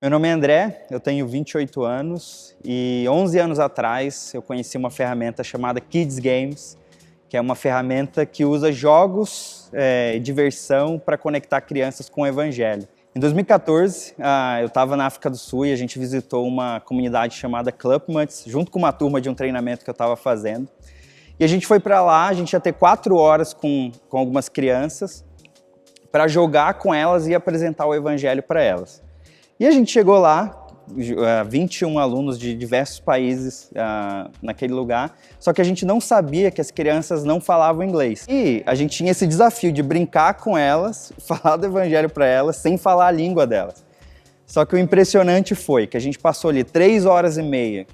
Meu nome é André, eu tenho 28 anos e 11 anos atrás eu conheci uma ferramenta chamada Kids Games, que é uma ferramenta que usa jogos e diversão para conectar crianças com o Evangelho. Em 2014, eu estava na África do Sul e a gente visitou uma comunidade chamada Clubmuts, junto com uma turma de um treinamento que eu estava fazendo. E a gente foi para lá, a gente ia ter 4 horas com algumas crianças para jogar com elas e apresentar o Evangelho para elas. E a gente chegou lá, 21 alunos de diversos países naquele lugar, só que a gente não sabia que as crianças não falavam inglês. E a gente tinha esse desafio de brincar com elas, falar do Evangelho para elas, sem falar a língua delas. Só que o impressionante foi que a gente passou ali 3 horas e meia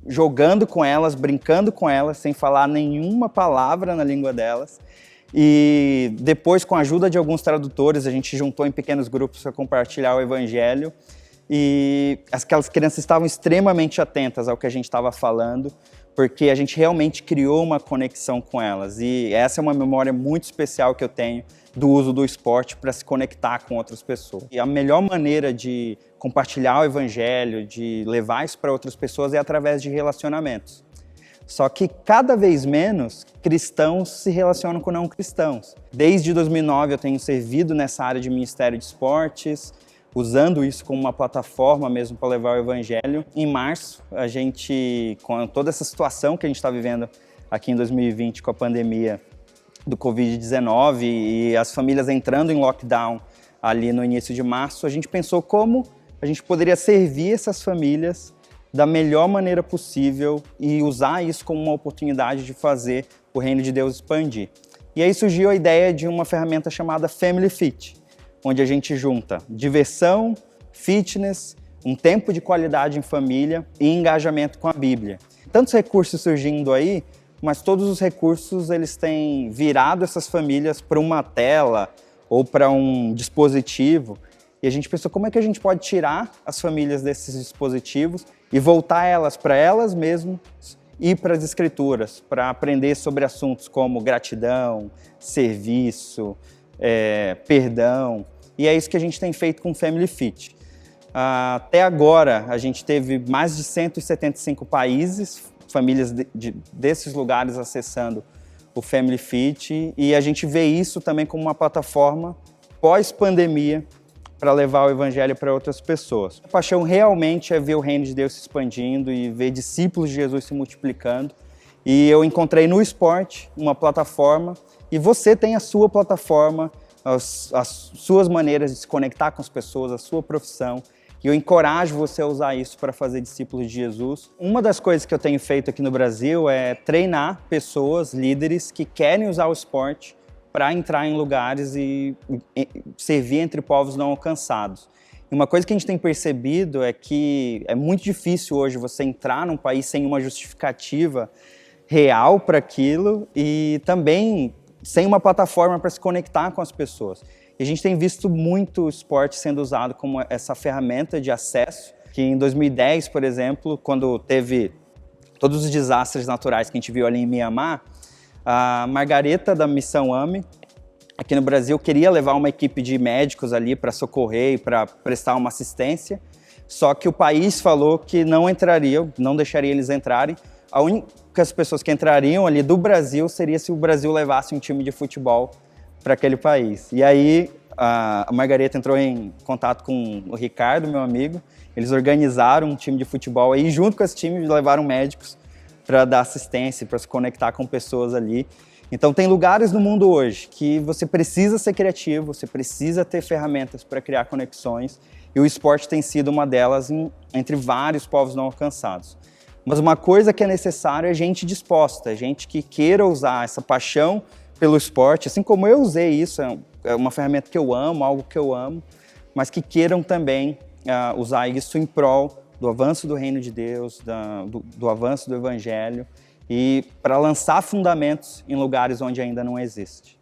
jogando com elas, brincando com elas, sem falar nenhuma palavra na língua delas. E depois, com a ajuda de alguns tradutores, a gente juntou em pequenos grupos para compartilhar o Evangelho. E aquelas crianças estavam extremamente atentas ao que a gente estava falando, porque a gente realmente criou uma conexão com elas. E essa é uma memória muito especial que eu tenho do uso do esporte para se conectar com outras pessoas. E a melhor maneira de compartilhar o Evangelho, de levar isso para outras pessoas é através de relacionamentos. Só que cada vez menos cristãos se relacionam com não cristãos. Desde 2009 eu tenho servido nessa área de Ministério de Esportes, usando isso como uma plataforma mesmo para levar o Evangelho. Em março, a gente, com toda essa situação que a gente está vivendo aqui em 2020 com a pandemia do Covid-19 e as famílias entrando em lockdown ali no início de março, a gente pensou como a gente poderia servir essas famílias da melhor maneira possível e usar isso como uma oportunidade de fazer o reino de Deus expandir. E aí surgiu a ideia de uma ferramenta chamada Family Fit, onde a gente junta diversão, fitness, um tempo de qualidade em família e engajamento com a Bíblia. Tantos recursos surgindo aí, mas todos os recursos eles têm virado essas famílias para uma tela ou para um dispositivo. E a gente pensou como é que a gente pode tirar as famílias desses dispositivos e voltar elas para elas mesmas e para as Escrituras, para aprender sobre assuntos como gratidão, serviço, perdão. E é isso que a gente tem feito com o Family Fit. Até agora, a gente teve mais de 175 países, famílias desses lugares acessando o Family Fit, e a gente vê isso também como uma plataforma pós-pandemia para levar o Evangelho para outras pessoas. A paixão realmente é ver o reino de Deus se expandindo e ver discípulos de Jesus se multiplicando. E eu encontrei no esporte uma plataforma, e você tem a sua plataforma, as suas maneiras de se conectar com as pessoas, a sua profissão. E eu encorajo você a usar isso para fazer discípulos de Jesus. Uma das coisas que eu tenho feito aqui no Brasil é treinar pessoas, líderes, que querem usar o esporte para entrar em lugares e servir entre povos não alcançados. E uma coisa que a gente tem percebido é que é muito difícil hoje você entrar num país sem uma justificativa real para aquilo e também sem uma plataforma para se conectar com as pessoas. E a gente tem visto muito o esporte sendo usado como essa ferramenta de acesso, que em 2010, por exemplo, quando teve todos os desastres naturais que a gente viu ali em Mianmar, a Margareta da Missão AME, aqui no Brasil, queria levar uma equipe de médicos ali para socorrer e para prestar uma assistência, só que o país falou que não entrariam, não deixaria eles entrarem. A únicas pessoas que entrariam ali do Brasil seria se o Brasil levasse um time de futebol para aquele país. E aí a Margareta entrou em contato com o Ricardo, meu amigo, eles organizaram um time de futebol aí, junto com esse time levaram médicos para dar assistência, para se conectar com pessoas ali. Então tem lugares no mundo hoje que você precisa ser criativo, você precisa ter ferramentas para criar conexões, e o esporte tem sido uma delas entre vários povos não alcançados. Mas uma coisa que é necessária é gente disposta, gente que queira usar essa paixão pelo esporte, assim como eu usei isso, é uma ferramenta que eu amo, algo que eu amo, mas que queiram também usar isso em prol do avanço do reino de Deus, do avanço do Evangelho e para lançar fundamentos em lugares onde ainda não existe.